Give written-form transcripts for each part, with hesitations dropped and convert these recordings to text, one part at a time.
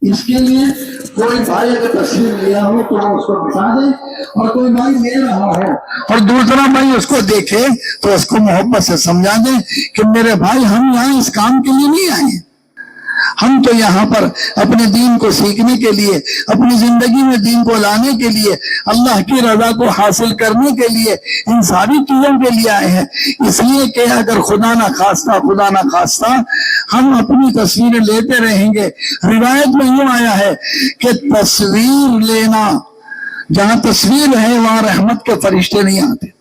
اس کے لیے کوئی بھائی اگر تصویر لیا ہو تو وہ اس کو دکھا دے، اور کوئی بھائی لے رہا ہو اور دوسرا بھائی اس کو دیکھے تو اس کو محبت سے سمجھا دے کہ میرے بھائی ہم یہاں اس کام کے لیے نہیں آئے، ہم تو یہاں پر اپنے دین کو سیکھنے کے لیے، اپنی زندگی میں دین کو لانے کے لیے، اللہ کی رضا کو حاصل کرنے کے لیے، ان ساری چیزوں کے لیے آئے ہیں۔ اس لیے کہ اگر خدا نہ خواستہ ہم اپنی تصویریں لیتے رہیں گے، روایت میں یوں آیا ہے کہ تصویر لینا، جہاں تصویر ہے وہاں رحمت کے فرشتے نہیں آتے۔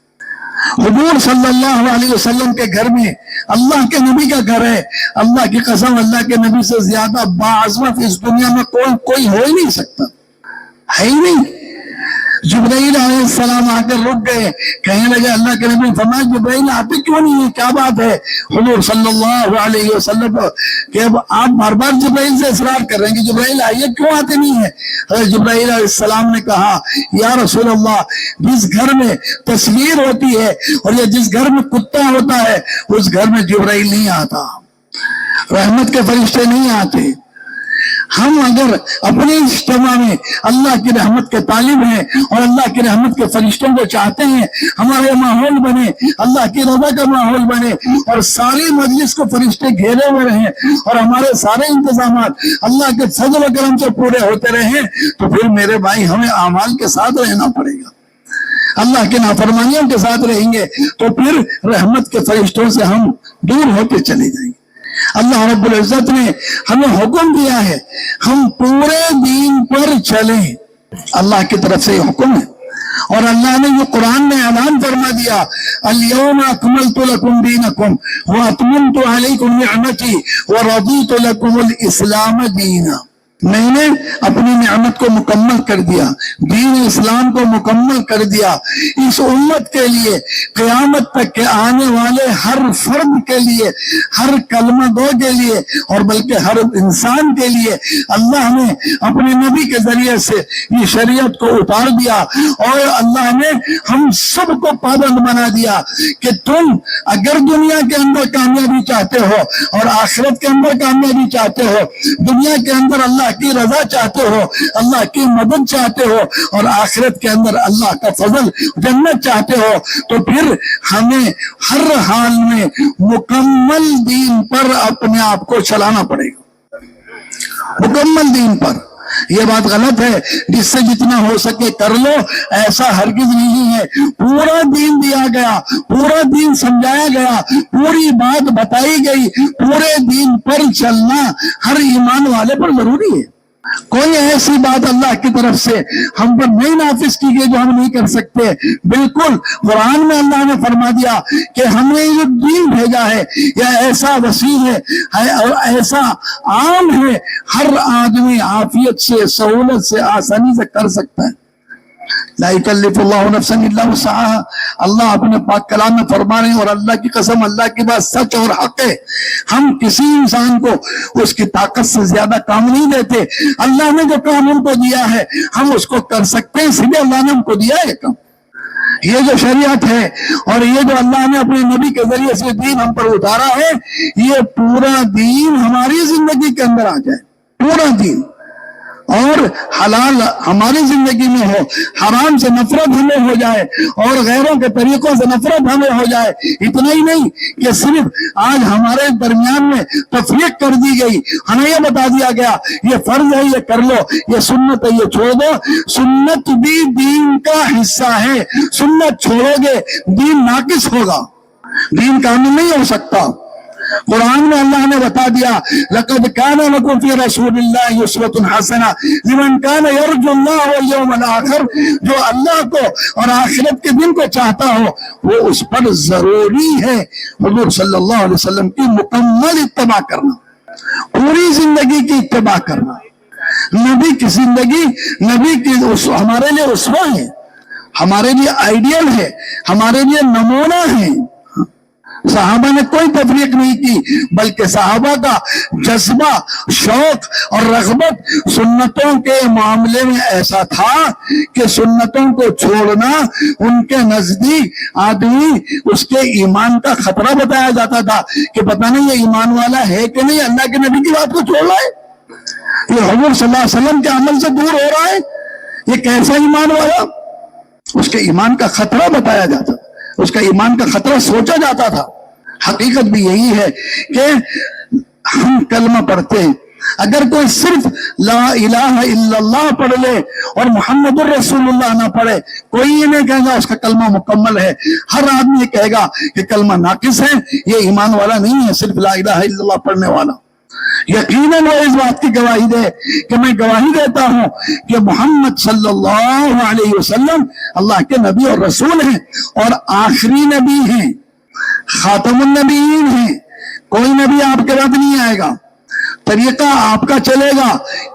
حضور صلی اللہ علیہ وسلم کے گھر میں اللہ کے نبی کا گھر ہے، اللہ کی قسم اللہ کے نبی سے زیادہ باعظمت اس دنیا میں کوئی ہو ہی نہیں سکتا، ہے ہی نہیں۔ جبرائیل علیہ السلام آ کر رک گئے، کہنے لگے اللہ کے نبی فرمایا جبرائیل آتے کیوں نہیں ہے، کیا بات ہے؟ حضور صلی اللہ علیہ وسلم کہ آپ بار بار جبرائیل سے اصرار کر رہے ہیں کہ جبرائیل آئیے، کیوں آتے نہیں ہیں؟ حضرت جبرائیل علیہ السلام نے کہا یا رسول اللہ، جس گھر میں تصویر ہوتی ہے اور یا جس گھر میں کتا ہوتا ہے اس گھر میں جبرائیل نہیں آتا، رحمت کے فرشتے نہیں آتے۔ ہم اگر اپنے اجتماع میں اللہ کی رحمت کے طالب ہیں اور اللہ کی رحمت کے فرشتوں کو چاہتے ہیں، ہمارے ماحول بنے، اللہ کی رضا کا ماحول بنے اور ساری مجلس کو فرشتے گھیرے ہوئے رہیں اور ہمارے سارے انتظامات اللہ کے فضل و کرم سے پورے ہوتے رہیں، تو پھر میرے بھائی ہمیں اعمال کے ساتھ رہنا پڑے گا۔ اللہ کے نافرمانیوں کے ساتھ رہیں گے تو پھر رحمت کے فرشتوں سے ہم دور ہوتے چلے جائیں گے۔ اللہ رب العزت نے ہمیں حکم دیا ہے ہم پورے دین پر چلیں، اللہ کی طرف سے یہ حکم ہے، اور اللہ نے یہ قرآن میں اعلان فرما دیا الیوم اکملت لکم دینکم واتممت علیکم نعمتی ورضیت لکم الاسلام دینا۔ میں نے اپنی نعمت کو مکمل کر دیا، دین اسلام کو مکمل کر دیا، اس امت کے لیے، قیامت تک کے آنے والے ہر فرد کے لیے، ہر کلمہ گو کے لیے اور بلکہ ہر انسان کے لیے اللہ نے اپنے نبی کے ذریعے سے یہ شریعت کو اتار دیا، اور اللہ نے ہم سب کو پابند بنا دیا کہ تم اگر دنیا کے اندر کامیابی چاہتے ہو اور آخرت کے اندر کامیابی چاہتے ہو، دنیا کے اندر اللہ کی رضا چاہتے ہو، اللہ کی مدد چاہتے ہو اور آخرت کے اندر اللہ کا فضل جنت چاہتے ہو، تو پھر ہمیں ہر حال میں مکمل دین پر اپنے آپ کو چلانا پڑے گا، مکمل دین پر۔ یہ بات غلط ہے جس سے جتنا ہو سکے کر لو، ایسا ہرگز نہیں ہے۔ پورا دین دیا گیا، پورا دین سمجھایا گیا، پوری بات بتائی گئی، پورے دین پر چلنا ہر ایمان والے پر ضروری ہے۔ کوئی ایسی بات اللہ کی طرف سے ہم پر نہیں نافذ کی گئی جو ہم نہیں کر سکتے۔ بالکل قرآن میں اللہ نے فرما دیا کہ ہم نے جو دین بھیجا ہے یہ ایسا وسیع ہے اور ایسا عام ہے، ہر آدمی عافیت سے، سہولت سے، آسانی سے کر سکتا ہے۔ لا یکلف اللہ نفسا الا وسعها، اللہ اپنے پاک کلام میں فرما رہے ہیں، اور اللہ کی قسم اللہ کی بات سچ اور حق ہے، ہم کسی انسان کو اس کی طاقت سے زیادہ کام نہیں دیتے۔ اللہ نے جو کام ان کو دیا ہے ہم اس کو کر سکتے ہیں، اس لیے اللہ نے ہم کو دیا ہے کام۔ یہ جو شریعت ہے اور یہ جو اللہ نے اپنے نبی کے ذریعے سے دین ہم پر اتارا ہے، یہ پورا دین ہماری زندگی کے اندر آ جائے، پورا دین، اور حلال ہماری زندگی میں ہو، حرام سے نفرت ہمیں ہو جائے اور غیروں کے طریقوں سے نفرت ہمیں ہو جائے۔ اتنا ہی نہیں کہ صرف آج ہمارے درمیان میں تفریق کر دی گئی، ہمیں یہ بتا دیا گیا یہ فرض ہے یہ کر لو، یہ سنت ہے یہ چھوڑ دو۔ سنت بھی دین کا حصہ ہے، سنت چھوڑو گے دین ناقص ہوگا، دین کامل نہیں ہو سکتا۔ قرآن میں اللہ نے بتا دیا لَقَدْ كَانَ لَكُمْ فِي رَسُولِ اللَّهِ أُسْوَةٌ حَسَنَةٌ لِمَنْ كَانَ يَرْجُو اللَّهَ وَالْيَوْمَ الْآخِرَ، جو اللہ کو اور آخرت کے دن کو چاہتا ہو وہ اس پر ضروری ہے حضور صلی اللہ علیہ وسلم کی مکمل اتباع کرنا، پوری زندگی کی اتباع کرنا۔ نبی کی زندگی، نبی کی ہمارے لیے اسوہ ہے، ہمارے لیے آئیڈیل ہے، ہمارے لیے نمونہ ہے۔ صحابہ نے کوئی تفریق نہیں کی، بلکہ صحابہ کا جذبہ، شوق اور رغبت سنتوں کے معاملے میں ایسا تھا کہ سنتوں کو چھوڑنا ان کے نزدیک آدمی اس کے ایمان کا خطرہ بتایا جاتا تھا کہ پتہ نہیں یہ ایمان والا ہے کہ نہیں، اللہ کے نبی کی بات کو چھوڑ رہا ہے۔ یہ حضور صلی اللہ علیہ وسلم کے عمل سے دور ہو رہا ہے، یہ کیسا ایمان والا؟ اس کے ایمان کا خطرہ بتایا جاتا تھا، اس کا ایمان کا خطرہ سوچا جاتا تھا۔ حقیقت بھی یہی ہے کہ ہم کلمہ پڑھتے ہیں، اگر کوئی صرف لا الہ الا اللہ پڑھ لے اور محمد الرسول اللہ نہ پڑھے، کوئی یہ نہیں کہے گا اس کا کلمہ مکمل ہے۔ ہر آدمی یہ کہے گا کہ کلمہ ناقص ہے، یہ ایمان والا نہیں ہے صرف لا الہ الا اللہ پڑھنے والا۔ یقیناً وہ اس بات کی گواہی دے کہ میں گواہی دیتا ہوں کہ محمد صلی اللہ علیہ وسلم اللہ کے نبی اور رسول ہیں اور آخری نبی ہیں، خاتم النبیین ہیں۔ کوئی نبی آپ کے بعد نہیں آئے گا، طریقہ آپ کا چلے گا،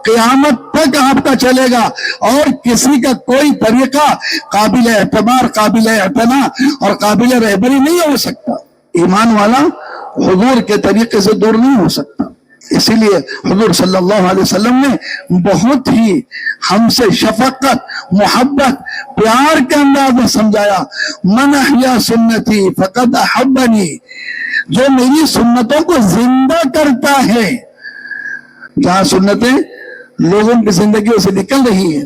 قیامت تک آپ کا چلے گا، اور کسی کا کوئی طریقہ قابل اعتبار، قابل اعتنا اور قابل رہبری نہیں ہو سکتا۔ ایمان والا حضور کے طریقے سے دور نہیں ہو سکتا۔ اسی لیے حضور صلی اللہ علیہ وسلم نے بہت ہی ہم سے شفقت، محبت، پیار کے انداز میں سمجھایا، من احیا سنتی فقد احبنی، جو میری سنتوں کو زندہ کرتا ہے۔ جہاں سنتیں لوگوں کی زندگیوں سے نکل رہی ہیں،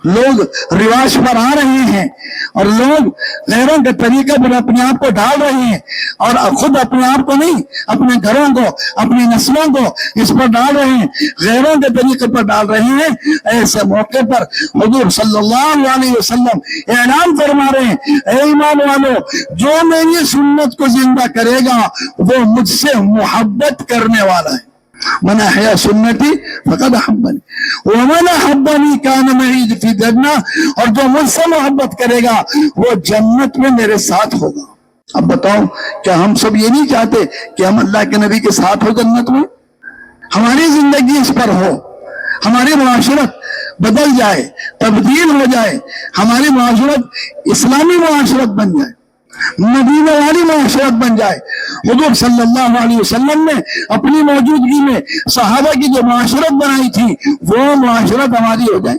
لوگ رواج پر آ رہے ہیں اور لوگ غیروں کے طریقے پر اپنے آپ کو ڈال رہے ہیں، اور خود اپنے آپ کو نہیں، اپنے گھروں کو، اپنی نسلوں کو اس پر ڈال رہے ہیں، غیروں کے طریقے پر ڈال رہے ہیں۔ ایسے موقع پر حضور صلی اللہ علیہ وسلم اعلان فرما رہے ہیں، اے ایمان والو، جو میری سنت کو زندہ کرے گا وہ مجھ سے محبت کرنے والا ہے۔ من احیا سنتی فقد احبنی ومن احبنی کان معی فی الجنہ، اور جو مجھ سے محبت کرے گا وہ جنت میں میرے ساتھ ہوگا۔ اب بتاؤ، کیا ہم سب یہ نہیں چاہتے کہ ہم اللہ کے نبی کے ساتھ ہو جنت میں؟ ہماری زندگی اس پر ہو، ہماری معاشرت بدل جائے، تبدیل ہو جائے، ہماری معاشرت اسلامی معاشرت بن جائے، مدینہ والی معاشرت بن جائے۔ حضور صلی اللہ علیہ وسلم نے اپنی موجودگی میں صحابہ کی جو معاشرت بنائی تھی وہ معاشرت ہماری ہو جائے،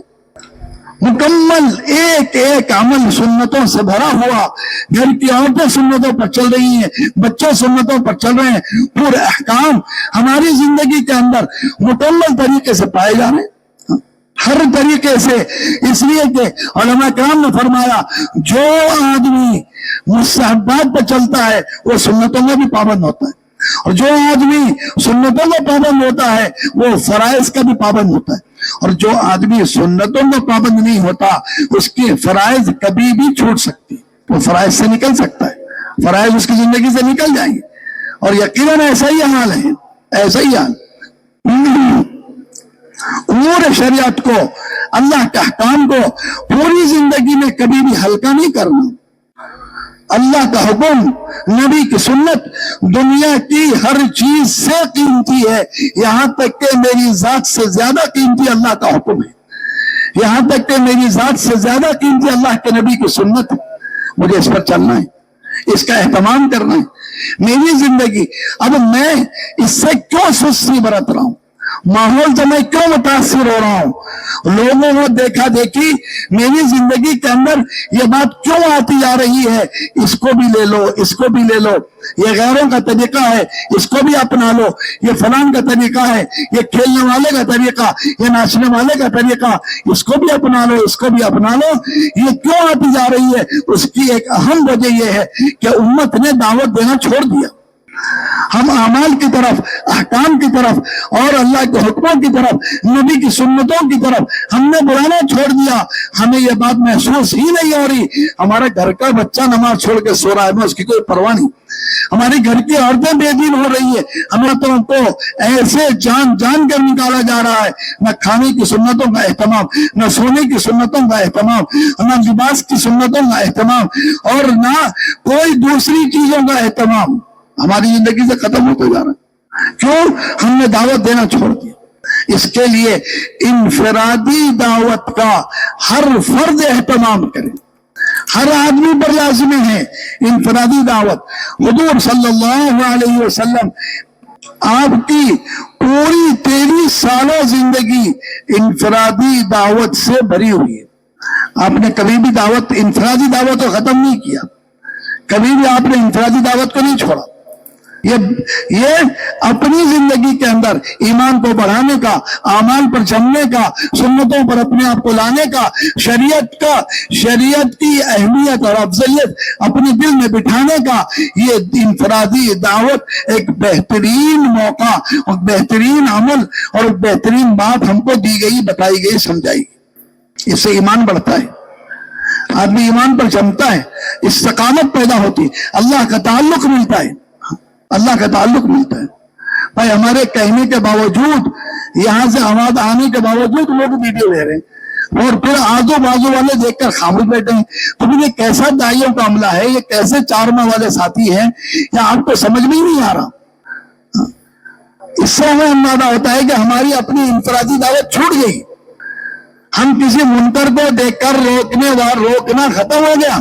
مکمل ایک ایک عمل سنتوں سے بھرا ہوا، گھر کی عورتیں سنتوں پر چل رہی ہیں، بچے سنتوں پر چل رہے ہیں، پورے احکام ہماری زندگی کے اندر مکمل طریقے سے پائے جا رہے ہیں، ہر طریقے سے۔ اس لیے کہ علماء کرام نے فرمایا، جو آدمی مستحبات پہ چلتا ہے وہ سنتوں میں بھی پابند ہوتا ہے، اور جو آدمی سنتوں میں پابند ہوتا ہے وہ فرائض کا بھی پابند ہوتا ہے، اور جو آدمی سنتوں میں پابند نہیں ہوتا اس کی فرائض کبھی بھی چھوٹ سکتی، وہ فرائض سے نکل سکتا ہے، فرائض اس کی زندگی سے نکل جائیں گے، اور یقیناً ایسا ہی حال ہے، ایسا ہی حال۔ امور شریعت کو، اللہ کے احکام کو پوری زندگی میں کبھی بھی ہلکا نہیں کرنا۔ اللہ کا حکم، نبی کی سنت دنیا کی ہر چیز سے قیمتی ہے، یہاں تک کہ میری ذات سے زیادہ قیمتی اللہ کا حکم ہے، یہاں تک کہ میری ذات سے زیادہ قیمتی اللہ کے نبی کی سنت ہے۔ مجھے اس پر چلنا ہے، اس کا اہتمام کرنا ہے۔ میری زندگی، اب میں اس سے کیوں سستی برت رہا ہوں؟ ماحول سے میں کیوں متاثر ہو رہا ہوں؟ لوگوں کو دیکھا دیکھی میری زندگی کے اندر یہ بات کیوں آتی جا رہی ہے، اس کو بھی لے لو، اس کو بھی لے لو، یہ غیروں کا طریقہ ہے، اس کو بھی اپنا لو، یہ فلان کا طریقہ ہے، یہ کھیلنے والے کا طریقہ، یہ ناچنے والے کا طریقہ، اس کو بھی اپنا لو، اس کو بھی اپنا لو۔ یہ کیوں آتی جا رہی ہے؟ اس کی ایک اہم وجہ یہ ہے کہ امت نے دعوت دینا چھوڑ دیا۔ ہم اعمال کی طرف، احکام کی طرف اور اللہ کے حکموں کی طرف، نبی کی سنتوں کی طرف ہم نے بلانا چھوڑ دیا۔ ہمیں یہ بات محسوس ہی نہیں ہو رہی، ہمارا گھر کا بچہ نماز چھوڑ کے سو رہا ہے، میں اس کی کوئی پرواہ نہیں، ہماری گھر کی عورتیں بے دین ہو رہی ہے، ہمیں تو ایسے جان جان کر نکالا جا رہا ہے، نہ کھانے کی سنتوں کا اہتمام، نہ سونے کی سنتوں کا اہتمام، نہ لباس کی سنتوں کا اہتمام، اور نہ کوئی دوسری چیزوں کا اہتمام، ہماری زندگی سے ختم ہوتے جا رہا ہے۔ کیوں؟ ہم نے دعوت دینا چھوڑ دیا۔ اس کے لیے انفرادی دعوت کا ہر فرد اہتمام کرے، ہر آدمی پر لازمی ہے انفرادی دعوت۔ حضور صلی اللہ علیہ وسلم، آپ کی پوری 23 سالہ زندگی انفرادی دعوت سے بھری ہوئی ہے۔ آپ نے کبھی بھی انفرادی دعوت کو ختم نہیں کیا، کبھی بھی آپ نے انفرادی دعوت کو نہیں چھوڑا۔ یہ اپنی زندگی کے اندر ایمان کو بڑھانے کا، اعمال پر چلنے کا، سنتوں پر اپنے آپ کو لانے کا، شریعت کی اہمیت اور افضلیت اپنے دل میں بٹھانے کا، یہ انفرادی دعوت ایک بہترین موقع اور بہترین عمل اور بہترین بات ہم کو دی گئی، بتائی گئی، سمجھائی گئی۔ اس سے ایمان بڑھتا ہے، آدمی ایمان پر جمتا ہے، استقامت پیدا ہوتی ہے، اللہ کا تعلق ملتا ہے، اللہ کا تعلق ملتا ہے۔ بھائی ہمارے کہنے کے باوجود، یہاں سے آواز آنے کے باوجود لوگ ویڈیو لے رہے ہیں اور پھر آزو بازو والے دیکھ کر خاموش بیٹھے ہیں، تو پھر یہ کیسا داعیوں کا عملہ ہے، یہ کیسے چارما والے ساتھی ہیں، یا آپ کو سمجھ میں ہی نہیں آ رہا۔ اس سے ہمیں اندازہ ہوتا ہے کہ ہماری اپنی انفرادی دعوت چھوٹ گئی، ہم کسی منکر کو دیکھ کر روکنا ختم ہو گیا۔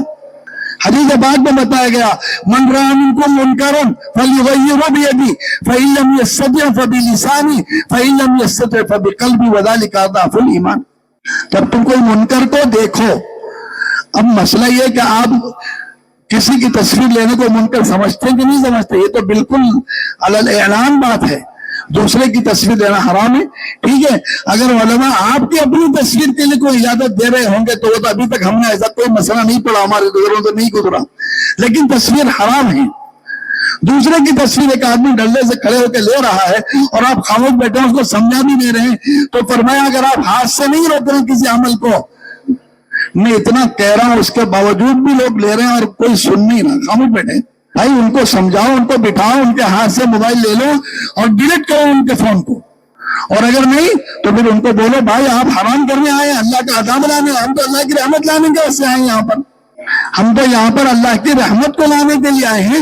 حدیث پاک میں بتایا گیا، من رأى منکم منکرا فلیغیرہ بیدہ فإن لم یستطع فبلسانہ فإن لم یستطع فبقلبہ وذلک اضعف الایمان۔ جب تم کوئی منکر کو دیکھو، اب مسئلہ یہ کہ آپ کسی کی تصویر لینے کو منکر سمجھتے ہیں کہ نہیں سمجھتے، یہ تو بالکل علی الاعلان بات ہے، دوسرے کی تصویر لینا حرام ہے، ٹھیک ہے۔ اگر علماء آپ کی اپنی تصویر کے لیے کوئی اجازت دے رہے ہوں گے تو وہ تو ابھی تک ہم نے ایسا کوئی مسئلہ نہیں پڑا، ہمارے نظروں سے نہیں گزرا، لیکن تصویر حرام ہے۔ دوسرے کی تصویر ایک آدمی ڈلے سے کھڑے ہو کے لے رہا ہے اور آپ خاموش بیٹھے ہیں، اس کو سمجھا بھی دے رہے ہیں، تو فرمایا اگر آپ ہاتھ سے نہیں روک رہے کسی عمل کو، میں اتنا کہہ رہا ہوں اس کے باوجود بھی لوگ لے رہے ہیں اور کوئی سن نہیں رہا، خاموش بیٹھے، بھائی ان کو سمجھاؤ، ان کو بٹھاؤ، ان کے ہاتھ سے موبائل لے لو اور ڈیلیٹ کرو ان کے فون کو، اور اگر نہیں تو پھر ان کو بولو بھائی آپ حرام کرنے آئے ہیں، اللہ کا عذاب لانے، ہم تو اللہ کی رحمت لانے کے واسطے آئے ہیں، یہاں پر ہم تو یہاں پر اللہ کی رحمت کو لانے کے لیے آئے ہیں،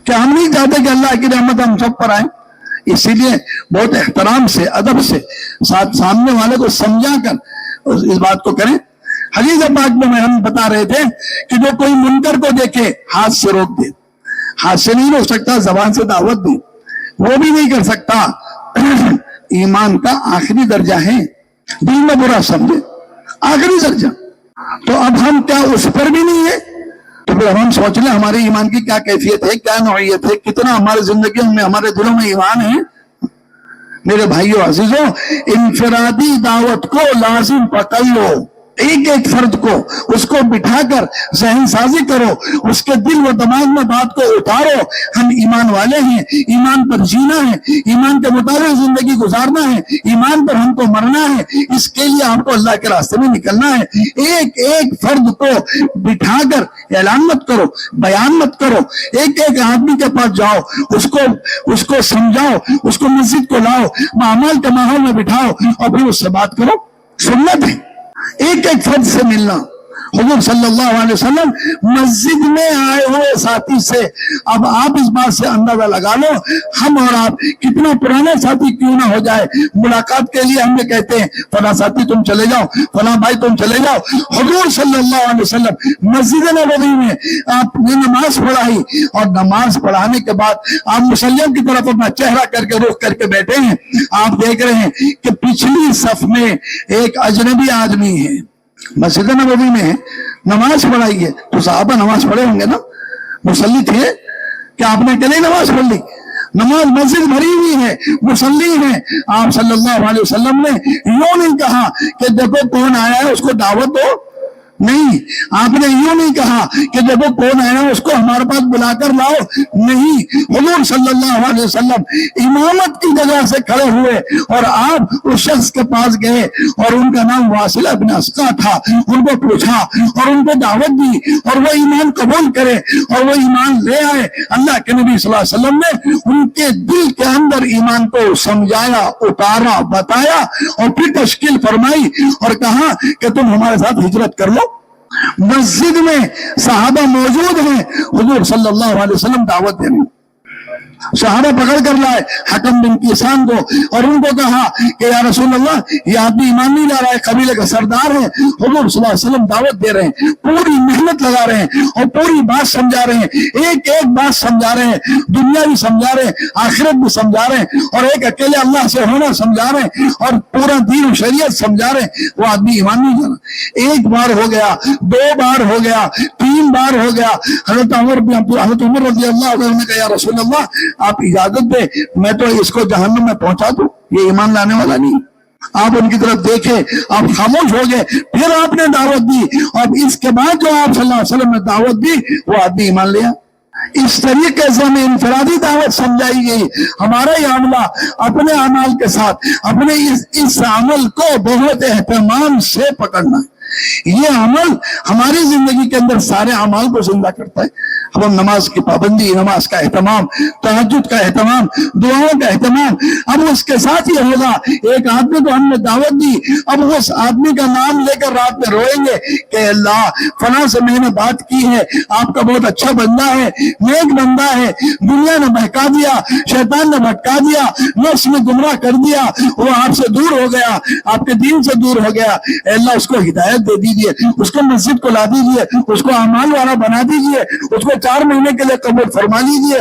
کیا ہم نہیں چاہتے کہ اللہ کی رحمت ہم سب پر آئے؟ اسی لیے بہت احترام سے، ادب سے سامنے والے کو سمجھا کر اس بات کو کریں۔ حدیث پاک میں ہم بتا رہے تھے کہ جو کوئی منکر کو دیکھے ہاتھ سے روک دے، ہاتھ سے نہیں روک سکتا، زبان سے دعوت دے، وہ بھی نہیں کر سکتا، ایمان کا آخری درجہ ہے، دل میں برا سمجھے، آخری درجہ، تو اب ہم کیا اس پر بھی نہیں ہے؟ تو پھر ہم سوچ لیں ہمارے ایمان کی کیا کیفیت ہے، کیا نوعیت ہے، کتنا ہمارے زندگیوں میں، ہمارے دلوں میں ایمان ہے۔ میرے بھائیو عزیزوں، انفرادی دعوت کو لازم پکڑ لو، ایک ایک فرد کو اس کو بٹھا کر ذہن سازی کرو، اس کے دل و دماغ میں بات کو اتارو، ہم ایمان والے ہیں، ایمان پر جینا ہے، ایمان کے مطابق زندگی گزارنا ہے، ایمان پر ہم کو مرنا ہے، اس کے لیے آپ کو اللہ کے راستے میں نکلنا ہے۔ ایک ایک فرد کو بٹھا کر اعلان مت کرو، بیان مت کرو، ایک ایک آدمی کے پاس جاؤ، اس کو سمجھاؤ، اس کو مسجد کو لاؤ، اعمال کے ماحول میں بٹھاؤ اور پھر اس سے بات کرو۔ سنت ہے ایک ایک فرد سے ملنا۔ حضور صلی اللہ علیہ وسلم مسجد میں آئے ہوئے ساتھی سے، اب آپ اس بات سے اندازہ لگا لو ہم اور آپ کتنا پرانا ساتھی کیوں نہ ہو جائے، ملاقات کے لیے ہم یہ کہتے ہیں فلاں ساتھی تم چلے جاؤ، فلاں بھائی تم چلے جاؤ۔ حضور صلی اللہ علیہ وسلم مسجد نبوی میں آپ نے نماز پڑھائی، اور نماز پڑھانے کے بعد آپ مسلم کی طرف اپنا چہرہ کر کے رخ کر کے بیٹھے ہیں، آپ دیکھ رہے ہیں کہ پچھلی صف میں ایک اجنبی آدمی ہے، مسجد نبوی میں نماز پڑھائی ہے، تو صحابہ نماز پڑھے ہوں گے نا، مصلی تھے، کیا آپ نے اکیلے نماز پڑھ لی؟ نماز مسجد بھری ہوئی ہے، مصلی ہیں۔ آپ صلی اللہ علیہ وسلم نے یوں نہیں کہا کہ دیکھو کون آیا ہے اس کو دعوت دو، نہیں، آپ نے یوں نہیں کہا کہ دیکھو کون آیا ہے اس کو ہمارے پاس بلا کر لاؤ، نہیں، حضور صلی اللہ علیہ وسلم امامت کی جگہ سے کھڑے ہوئے اور آپ اس شخص کے پاس گئے، اور ان کا نام واصل ابن اسقع تھا، ان کو پوچھا اور ان کو دعوت دی اور وہ ایمان قبول کرے اور وہ ایمان لے آئے۔ اللہ کے نبی صلی اللہ علیہ وسلم نے ان کے دل کے اندر ایمان کو سمجھایا، اتارا، بتایا اور پھر تشکیل فرمائی اور کہا کہ تم ہمارے ساتھ ہجرت کر لو۔ مسجد میں صحابہ موجود ہیں، حضور صلی اللہ علیہ وسلم دعوت دیں، صحابہ پکڑ کر لائے حکم بن کیسان کو اور ان کو کہا کہ یا رسول اللہ یہ آدمی ایمان نہیں لا رہا ہے، قبیلے کا سردار ہے۔ حضور صلی اللہ علیہ وسلم دعوت دے رہے ہیں، پوری محنت لگا رہے ہیں اور پوری بات سمجھا رہے ہیں، ایک ایک بات سمجھا رہے ہیں، دنیا بھی سمجھا رہے ہیں، آخرت بھی سمجھا رہے ہیں، اور ایک اکیلے اللہ سے ہونا سمجھا رہے ہیں اور پورا دین و شریعت سمجھا رہے ہیں۔ وہ آدمی ایمان نہیں لانا، ایک بار ہو گیا، دو بار ہو گیا، تین بار ہو گیا. حضرت عمر رضی اللہ عنہ نے کہا یا رسول اللہ آپ اجازت دے میں تو اس کو جہنم میں پہنچا دوں, یہ ایمان لانے والا نہیں. آپ ان کی طرف دیکھیں, آپ خاموش ہو گئے, پھر آپ نے دعوت دی, اور اس کے بعد جو آپ صلی اللہ علیہ وسلم نے دعوت دی وہ آدمی ایمان لیا. اس طریقے سے ہمیں انفرادی دعوت سمجھائی گئی. ہمارا یہ عملہ اپنے اعمال کے ساتھ اپنے اس عمل کو بہت اہتمام سے پکڑنا ہے. یہ عمل ہماری زندگی کے اندر سارے اعمال کو زندہ کرتا ہے. اب ہم نماز کی پابندی, نماز کا اہتمام, تہجد کا اہتمام, دعاؤں کا اہتمام, اب اس کے ساتھ یہ ہوگا ایک آدمی کو ہم نے دعوت دی, اب اس آدمی کا نام لے کر رات میں روئیں گے کہ اللہ فلاں سے میں نے بات کی ہے, آپ کا بہت اچھا بندہ ہے, نیک بندہ ہے, دنیا نے بہکا دیا, شیطان نے بھٹکا دیا, نفس نے گمراہ کر دیا, وہ آپ سے دور ہو گیا, آپ کے دین سے دور ہو گیا. اے اللہ اس کو ہدایت دے دیجیے, اس کو مسجد کو لا دیجیے, اس کو اعمال والا بنا دیجیے, اس کو 4 مہینے کے لیے قبول فرما لیجیے.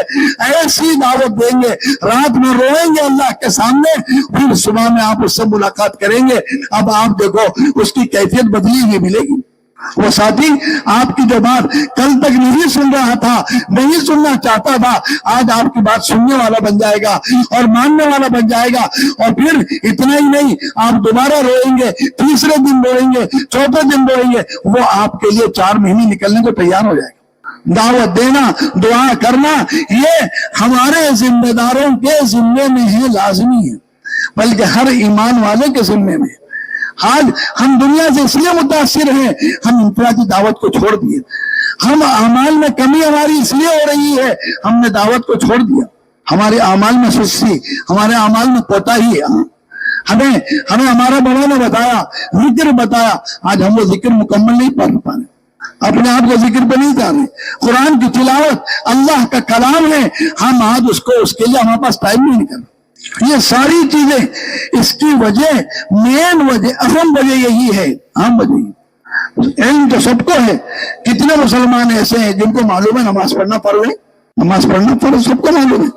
ایسی دعوت دیں گے, رات میں روئیں گے اللہ کے سامنے, پھر صبح میں آپ اس سے ملاقات کریں گے. اب آپ دیکھو اس کی کیفیت بدلی ہوئی ملے گی. وہ ساتھی آپ کی جو بات کل تک نہیں سن رہا تھا, نہیں سننا چاہتا تھا, آج آپ کی بات سننے والا بن جائے گا اور ماننے والا بن جائے گا. اور پھر اتنا ہی نہیں, آپ دوبارہ روئیں گے, تیسرے دن روئیں گے, چوتھے دن روئیں گے, وہ آپ کے لیے 4 مہینے نکلنے کو تیار ہو جائے گا. دعوت دینا, دعا کرنا, یہ ہمارے ذمہ داروں کے ذمے میں ہے, لازمی ہے, بلکہ ہر ایمان والے کے ذمے میں. آج ہم دنیا سے اس لیے متاثر ہیں, ہم انفرادی دعوت کو چھوڑ دیے. ہم اعمال میں کمی ہماری اس لیے ہو رہی ہے, ہم نے دعوت کو چھوڑ دیا. ہمارے اعمال میں سستی, ہمارے اعمال میں کوتاہی ہے. ہمیں ہمارا بڑوں نے بتایا, ذکر بتایا, آج ہم وہ ذکر مکمل نہیں پڑھ پا رہے, اپنے آپ کو ذکر پہ نہیں جا رہے. قرآن کی تلاوت اللہ کا کلام ہے, ہم آج اس کے لیے ہمارے پاس ٹائم نہیں نکل. یہ ساری چیزیں, اس کی وجہ, مین وجہ, اہم وجہ یہی ہے. اہم وجہ علم تو سب کو ہے. کتنے مسلمان ایسے ہیں جن کو معلوم ہے نماز پڑھنا فرض ہے, نماز پڑھنا فرض سب کو معلوم ہے,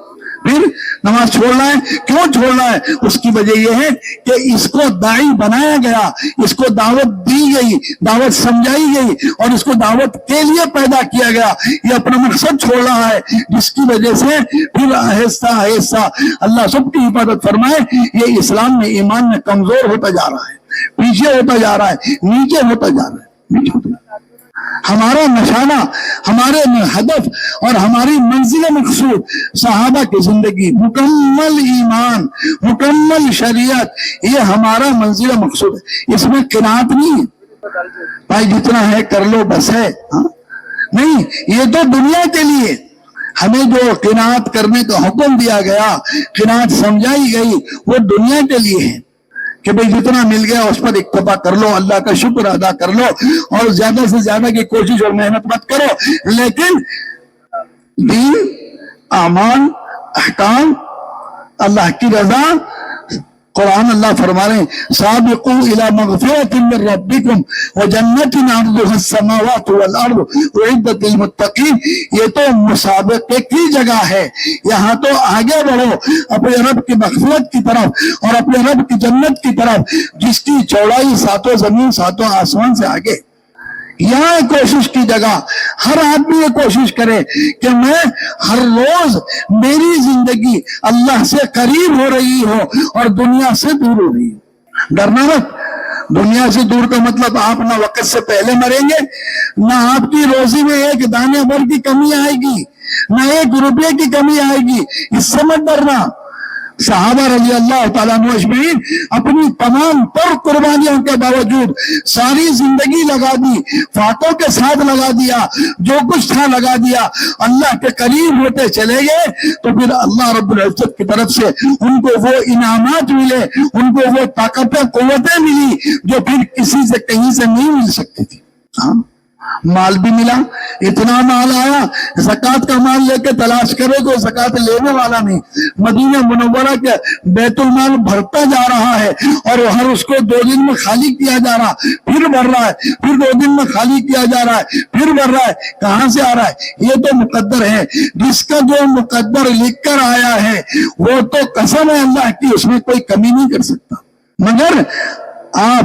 پھر نماز چھوڑنا ہے. کیوں چھوڑنا ہے؟ اس کی وجہ یہ ہے کہ اس کو داعی بنایا گیا, اس کو دعوت دی گئی, دعوت سمجھائی گئی, اور اس کو دعوت کے لیے پیدا کیا گیا. یہ اپنا مقصد چھوڑ رہا ہے, جس کی وجہ سے پھر آہستہ آہستہ اللہ سب کی حفاظت فرمائے, یہ اسلام میں, ایمان میں کمزور ہوتا جا رہا ہے, پیچھے ہوتا جا رہا ہے, نیچے ہوتا جا رہا ہے. ہمارا نشانہ, ہمارے ہدف اور ہماری منزل مقصود صحابہ کی زندگی, مکمل ایمان, مکمل شریعت, یہ ہمارا منزل مقصود ہے. اس میں قناعت نہیں ہے بھائی جتنا ہے کر لو بس ہے, نہیں, یہ تو دنیا کے لیے. ہمیں جو قناعت کرنے کا حکم دیا گیا, قناعت سمجھائی گئی, وہ دنیا کے لیے ہے کہ بھئی جتنا مل گیا اس پر اکتفا کر لو, اللہ کا شکر ادا کر لو, اور زیادہ سے زیادہ کی کوشش اور محنت مت کرو. لیکن دین, اعمال, احکام, اللہ کی رضا, قرآن اللہ فرما رہے ہیں سابقوا الی مغفرۃ من ربکم وجنۃ عرضها السماوات والارض اعدت للمتقین. یہ تو مسابقے کی جگہ ہے, یہاں تو آگے بڑھو اپنے رب کی مغفرت کی طرف اور اپنے رب کی جنت کی طرف, جس کی چوڑائی 7 زمین 7 آسمان سے آگے. یہاں کوشش کی جگہ. ہر آدمی یہ کوشش کرے کہ میں ہر روز میری زندگی اللہ سے قریب ہو رہی ہو اور دنیا سے دور ہو رہی ہو. ڈرنا مت. دنیا سے دور کا مطلب آپ نہ وقت سے پہلے مریں گے, نہ آپ کی روزی میں 1 دانے بھر کی کمی آئے گی, نہ 1 روپے کی کمی آئے گی. اس سے مت ڈرنا. صحابہ رضی اللہ تعالیٰ عنہ اجمعین اپنی تمام تر قربانیوں کے باوجود ساری زندگی لگا دی, فاتوں کے ساتھ لگا دیا, جو کچھ تھا لگا دیا, اللہ کے قریب ہوتے چلے گئے. تو پھر اللہ رب العزت کی طرف سے ان کو وہ انعامات ملے, ان کو وہ طاقتیں, قوتیں ملی جو پھر کسی سے کہیں سے نہیں مل سکتی تھی. مال بھی ملا, اتنا مال آیا, زکوٰۃ کا مال لے کے تلاش کرے تو زکوٰۃ لینے والا نہیں. مدینہ منورہ کے بیت المال بھرتا جا رہا ہے, اور ہر اس کو 2 دن میں خالی کیا جا رہا, پھر بھر رہا ہے, پھر 2 دن میں خالی کیا جا رہا ہے, پھر بھر رہا ہے. کہاں سے آ رہا ہے؟ یہ تو مقدر ہے. جس کا جو مقدر لکھ کر آیا ہے وہ تو قسم ہے اللہ کی, اس میں کوئی کمی نہیں کر سکتا. مگر آپ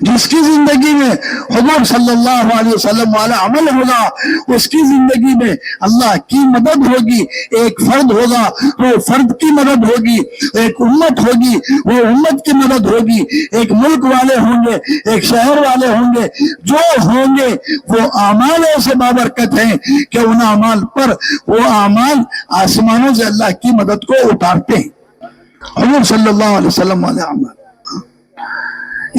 جس کی زندگی میں حضور صلی اللہ علیہ وسلم والا عمل ہوگا، اس کی زندگی میں اللہ کی مدد ہوگی۔ ایک فرد ہوگا، وہ فرد کی مدد ہوگی، ایک امت ہوگی، وہ امت کی مدد ہوگی، ایک ملک والے ہوں گے، ایک شہر والے ہوں گے، جو ہوں گے وہ اعمال ایسے بابرکت ہیں کہ ان اعمال پر وہ اعمال آسمانوں سے اللہ کی مدد کو اتارتے ہیں۔ حضور صلی اللہ علیہ وسلم والے اعمال،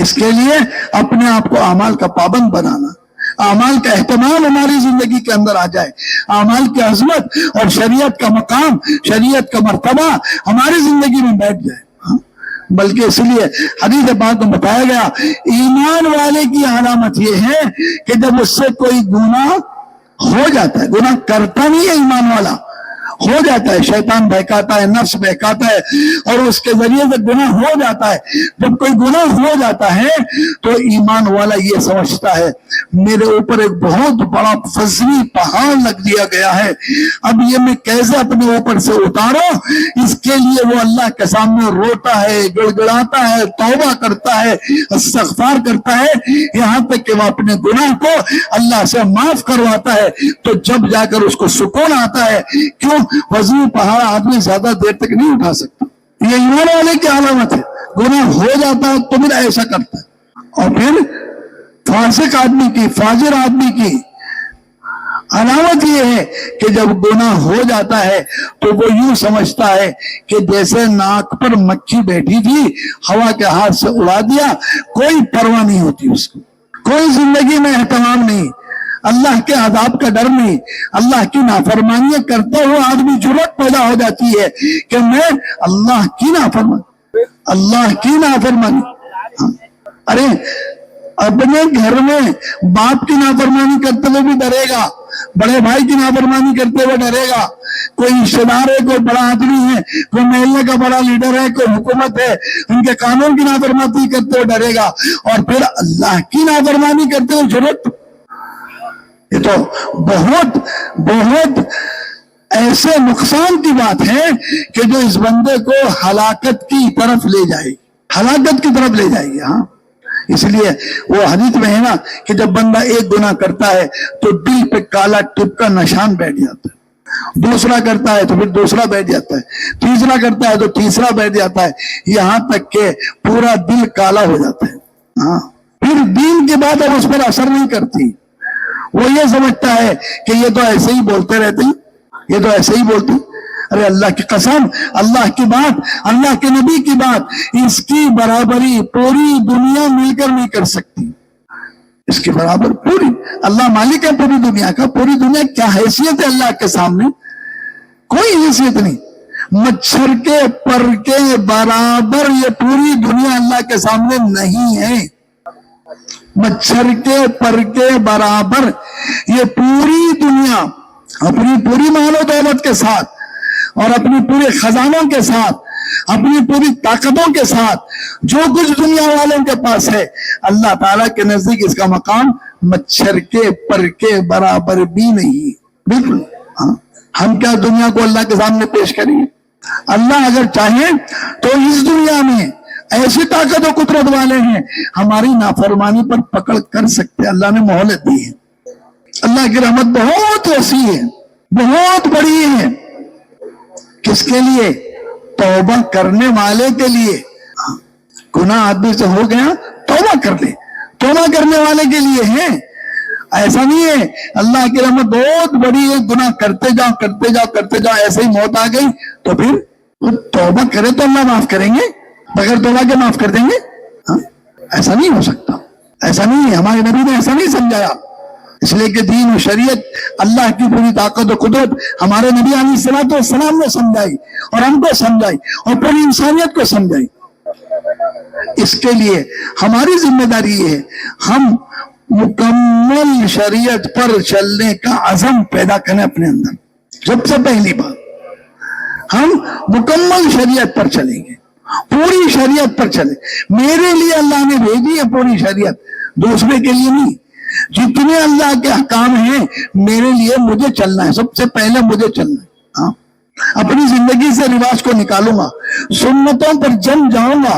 اس کے لیے اپنے آپ کو اعمال کا پابند بنانا، اعمال کا اہتمام ہماری زندگی کے اندر آ جائے، اعمال کی عظمت اور شریعت کا مقام، شریعت کا مرتبہ ہماری زندگی میں بیٹھ جائے۔ بلکہ اس لیے حدیث پاک میں بتایا گیا، ایمان والے کی علامت یہ ہے کہ جب اس سے کوئی گناہ ہو جاتا ہے، گناہ کرتا نہیں ہے ایمان والا، ہو جاتا ہے، شیطان بہکاتا ہے، نفس بہکاتا ہے اور اس کے ذریعے سے گناہ ہو جاتا ہے۔ جب کوئی گناہ ہو جاتا ہے تو ایمان والا یہ سمجھتا ہے میرے اوپر ایک بہت بڑا فضلی پہاڑ لگ دیا گیا ہے، اب یہ میں کیسے اپنے اوپر سے اتاروں؟ اس کے لیے وہ اللہ کے سامنے روتا ہے، گڑ گڑاتا ہے، توبہ کرتا ہے، استغفار کرتا ہے، یہاں تک کہ وہ اپنے گناہ کو اللہ سے معاف کرواتا ہے۔ تو جب جا کر اس کو سکون آتا ہے، کیوں؟ وزنی پہاڑ آدمی زیادہ دیر تک نہیں اٹھا سکتا۔ یہ ایمان والے کی علامت ہے۔ گناہ ہو جاتا ہے تو پھر ایسا کرتا ہے۔ اور پھر فاسق آدمی کی، فاجر آدمی کی علامت یہ ہے کہ جب گناہ ہو جاتا ہے تو وہ یوں سمجھتا ہے کہ جیسے ناک پر مکھی بیٹھی تھی، ہوا کے ہاتھ سے اڑا دیا، کوئی پرواہ نہیں ہوتی اس کو، کوئی زندگی میں اہتمام نہیں، اللہ کے عذاب کا ڈر نہیں۔ اللہ کی نافرمانیاں کرتے ہوئے آدمی جرأت پیدا ہو جاتی ہے کہ میں اللہ کی نافرمانی ارے اپنے گھر میں باپ کی نافرمانی کرتے ہوئے بھی ڈرے گا، بڑے بھائی کی نافرمانی کرتے ہوئے ڈرے گا، کوئی رشتے دار ہے، کوئی بڑا آدمی ہے، کوئی محلے کا بڑا لیڈر ہے، کوئی حکومت ہے، ان کے قانون کی نافرمانی کرتے ہوئے ڈرے گا، اور پھر اللہ کی نافرمانی کرتے ہوئے جرأت۔ یہ تو بہت بہت ایسے نقصان کی بات ہے کہ جو اس بندے کو ہلاکت کی طرف لے جائے گی۔ ہاں، اس لیے وہ حدیث میں ہے نا کہ جب بندہ ایک گناہ کرتا ہے تو دل پہ کالا ٹپ کا نشان بیٹھ جاتا ہے، دوسرا کرتا ہے تو پھر دوسرا بیٹھ جاتا ہے، تیسرا کرتا ہے تو تیسرا بیٹھ جاتا ہے، یہاں تک کہ پورا دل کالا ہو جاتا ہے۔ ہاں، پھر دین کے بعد اب اس پر اثر نہیں کرتی، وہ یہ سمجھتا ہے کہ یہ تو ایسے ہی بولتے رہتے ہیں، یہ تو ایسے ہی بولتے ہیں۔ ارے اللہ کی قسم، اللہ کی بات، اللہ کے نبی کی بات، اس کی برابری پوری دنیا مل کر نہیں کر سکتی۔ اس کی برابر پوری اللہ مالک ہے پوری دنیا کا، پوری دنیا کیا حیثیت ہے اللہ کے سامنے؟ کوئی حیثیت نہیں۔ مچھر کے پر کے برابر یہ پوری دنیا اللہ کے سامنے نہیں ہے، مچھر کے پر کے برابر یہ پوری دنیا اپنی پوری مال و دولت کے ساتھ اور اپنی پورے خزانوں کے ساتھ، اپنی پوری طاقتوں کے ساتھ، جو کچھ دنیا والوں کے پاس ہے، اللہ تعالیٰ کے نزدیک اس کا مقام مچھر کے پر کے برابر بھی نہیں۔ بالکل ہاں، ہم کیا دنیا کو اللہ کے سامنے پیش کریں گے؟ اللہ اگر چاہے تو اس دنیا میں ایسی طاقت و قدرت والے ہیں، ہماری نافرمانی پر پکڑ کر سکتے۔ اللہ نے مہلت دی ہے، اللہ کی رحمت بہت وسیع ہے، بہت بڑی ہے۔ کس کے لیے؟ توبہ کرنے والے کے لیے۔ گناہ آدمی سے ہو گیا، توبہ کر لے، توبہ کرنے والے کے لیے ہے۔ ایسا نہیں ہے اللہ کی رحمت بہت بڑی ہے، گناہ کرتے جاؤ ایسے ہی موت آ گئی تو پھر توبہ کرے تو اللہ معاف کریں گے، بغیر توبہ کے معاف کر دیں گے؟ ایسا نہیں ہو سکتا، ایسا نہیں ہے، ہمارے نبی نے ایسا نہیں سمجھایا۔ اس لیے کہ دین و شریعت، اللہ کی پوری طاقت و قدرت ہمارے نبی علیہ السلام نے سمجھائی اور ہم کو سمجھائی اور پوری انسانیت کو سمجھائی۔ اس کے لیے ہماری ذمہ داری یہ ہے، ہم مکمل شریعت پر چلنے کا عزم پیدا کریں اپنے اندر۔ سب سے پہلی بات، ہم مکمل شریعت پر چلیں گے، پوری شریعت پر چلیں۔ میرے لیے اللہ نے بھیجی ہے پوری شریعت، دوسرے کے لیے نہیں۔ جتنے اللہ کے احکام ہیں میرے لیے مجھے چلنا ہے، سب سے پہلے مجھے چلنا ہے۔ ہاں، اپنی زندگی سے رواج کو نکالوں گا، سنتوں پر جم جاؤں گا،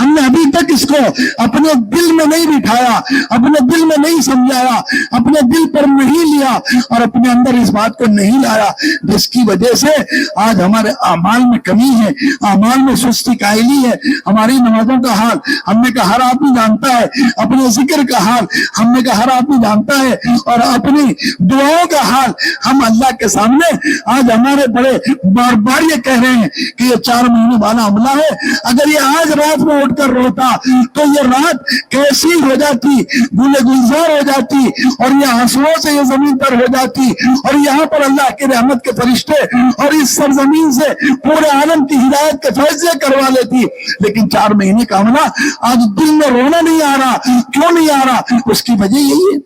ہم نے ابھی تک اس کو اپنے دل میں نہیں بٹھایا، اپنے دل میں نہیں سمجھایا، اپنے دل پر نہیں لیا اور اپنے اندر اس بات کو نہیں لایا، جس کی وجہ سے آج ہمارے اعمال میں کمی ہے، اعمال میں سستی قائلی ہے۔ ہماری نمازوں کا حال ہم نے کہا ہر آدمی جانتا ہے، اپنے ذکر کا حال ہم نے کہا ہر آدمی جانتا ہے، اور اپنی دعاؤں کا حال ہم اللہ کے سامنے آج ہمارے بڑے بار بار یہ کہہ رہے ہیں کہ یہ 4 مہینے والا عملہ ہے، اگر یہ آج رات میں اٹھ کر روتا تو یہ رات کیسی ہو جاتی، گلے گلزار ہو جاتی، اور یہ آنسوؤں سے یہ زمین پر ہو جاتی، اور یہاں پر اللہ کے رحمت کے فرشتے اور اس سرزمین سے پورے عالم کی ہدایت کے فیصلے کروا لیتی۔ لیکن 4 مہینے کا عملہ آج دل میں رونا نہیں آ رہا، کیوں نہیں آ رہا؟ اس کی وجہ یہی ہے۔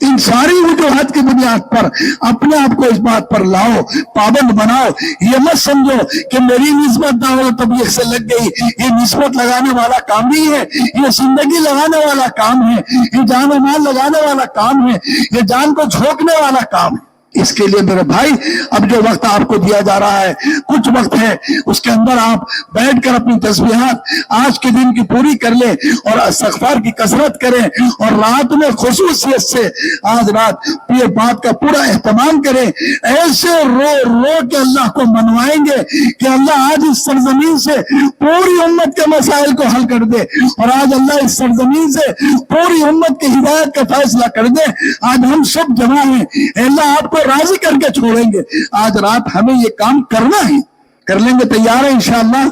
ان ساری وجوہات کی بنیاد پر اپنے آپ کو اس بات پر لاؤ، پابند بناؤ، یہ مت سمجھو کہ میری نسبت نہ ہو طبیعت سے لگ گئی، یہ نسبت لگانے والا کام نہیں ہے، یہ زندگی لگانے والا کام ہے، یہ جان و مال لگانے والا کام ہے، یہ جان کو جھونکنے والا کام ہے۔ اس کے لیے میرے بھائی اب جو وقت آپ کو دیا جا رہا ہے، کچھ وقت ہے، اس کے اندر آپ بیٹھ کر اپنی تسبیحات آج کے دن کی پوری کر لیں اور استغفار کی کثرت کریں، اور رات میں خصوصیت سے آج رات یہ بات کا پورا اہتمام کریں، ایسے رو رو کے اللہ کو منوائیں گے کہ اللہ آج اس سرزمین سے پوری امت کے مسائل کو حل کر دے، اور آج اللہ اس سرزمین سے پوری امت کی ہدایت کا فیصلہ کر دے۔ آج ہم سب جمع ہیں، اللہ آپ کو راضی کر کے چھوڑیں گے۔ آج رات ہمیں یہ کام کرنا ہے، کر لیں گے، تیار ہے انشاءاللہ؟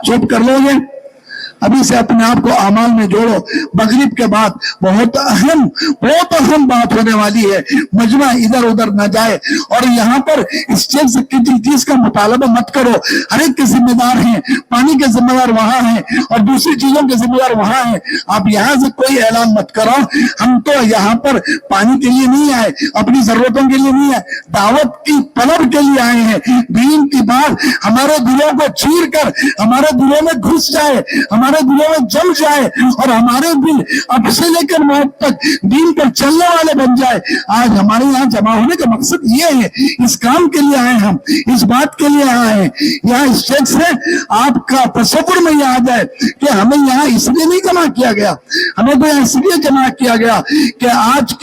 سب کر لو گے؟ ابھی سے اپنے آپ کو اعمال میں جوڑو۔ مغرب کے بعد بہت اہم بات ہونے والی ہے، مجمع ادھر ادھر نہ جائے، اور یہاں پر اسٹیج سے کسی چیز کا مطالبہ مت کرو۔ ہر ایک کے ذمہ دار ہیں، پانی کے ذمہ دار وہاں ہیں اور دوسری چیزوں کے ذمہ دار وہاں ہیں۔ آپ یہاں سے کوئی اعلان مت کرو، ہم تو یہاں پر پانی کے لیے نہیں آئے، اپنی ضرورتوں کے لیے نہیں آئے، دعوت کی طلب کے لیے آئے ہیں۔ دین کی بات ہمارے دلوں کو چیر کر ہمارے دلوں میں گھس جائے، ہمارے دلوں میں جم جائے، اور ہمارے دل اب سے لے کر موت تک دین پر چلنے والے بن جائے۔ آج ہمارے یہاں جمع ہونے کا مقصد یہ ہے، اس کام کے لیے آئے، ہم اس بات کے لیے آئے ہیں۔ یہاں اسٹیج سے آپ کا تصور میں یہ آ جائے کہ ہمیں یہاں اس لیے نہیں جمع کیا گیا، ہمیں تو یہاں اس لیے جمع کیا گیا کہ آج